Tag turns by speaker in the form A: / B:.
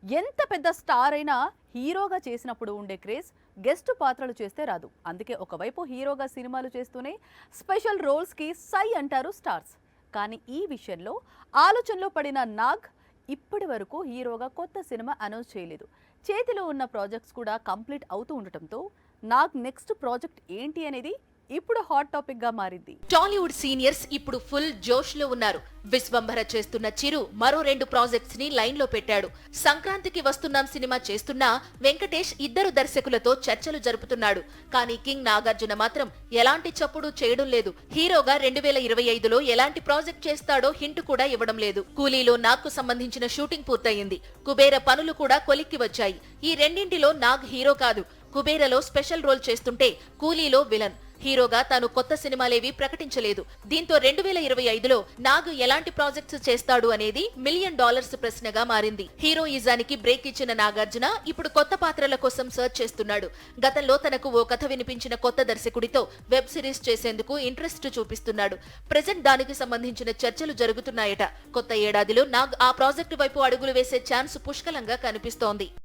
A: ఎంత పెద్ద స్టార్ అయినా హీరోగా చేసినప్పుడు ఉండే క్రేజ్ గెస్ట్ పాత్రలు చేస్తే రాదు. అందుకే ఒకవైపు హీరోగా సినిమాలు చేస్తూనే స్పెషల్ రోల్స్ కి సై అంటారు స్టార్స్. కానీ ఈ విషయంలో ఆలోచనలో పడిన నాగ్ ఇప్పటి వరకు హీరోగా కొత్త సినిమా అనౌన్స్ చేయలేదు. చేతిలో ఉన్న ప్రాజెక్ట్స్ కూడా కంప్లీట్ అవుతూ ఉండటంతో నాగ్ నెక్స్ట్ ప్రాజెక్ట్ ఏంటి అనేది ఇప్పుడు హాట్ టాపిక్ గా మారింది.
B: టాలీవుడ్ సీనియర్స్ ఇప్పుడు ఫుల్ జోష్ లో ఉన్నారు. విశ్వంభర చేస్తున్న చిరు మరో 2 ప్రాజెక్ట్స్ ని లైన్ లో పెట్టాడు. సంక్రాంతికి వస్తున్నాం సినిమా చేస్తున్నా వెంకటేష్ ఇద్దరు దర్శకులతో చర్చలు జరుపుతున్నాడు. కానీ కింగ్ నాగార్జున మాత్రం ఎలాంటి చప్పుడు చేయడం లేదు. హీరోగా 2025లో ఎలాంటి ప్రాజెక్ట్ చేస్తాడో హింట్ కూడా ఇవ్వడం లేదు. కూలీలో నాగ్కు సంబంధించిన షూటింగ్ పూర్తయింది. కుబేర పనులు కూడా కొలిక్కి వచ్చాయి. ఈ రెండింటిలో నాగ్ హీరో కాదు. కుబేరలో స్పెషల్ రోల్ చేస్తుంటే కూలీలో విలన్. హీరోగా తాను కొత్త సినిమాలేవి ప్రకటించలేదు. దీంతో 2025లో నాగ్ ఎలాంటి ప్రాజెక్ట్స్ చేస్తాడు అనేది $1 మిలియన్ ప్రశ్నగా మారింది. హీరోయిజానికి బ్రేక్ ఇచ్చిన నాగార్జున ఇప్పుడు కొత్త పాత్రల కోసం సర్చ్ చేస్తున్నాడు. గతంలో తనకు ఓ కథ వినిపించిన కొత్త దర్శకుడితో వెబ్ సిరీస్ చేసేందుకు ఇంట్రెస్ట్ చూపిస్తున్నాడు. ప్రెజెంట్ దానికి సంబంధించిన చర్చలు జరుగుతున్నాయట. కొత్త ఏడాదిలో నాగ్ ఆ ప్రాజెక్టు వైపు అడుగులు వేసే ఛాన్స్ పుష్కలంగా కనిపిస్తోంది.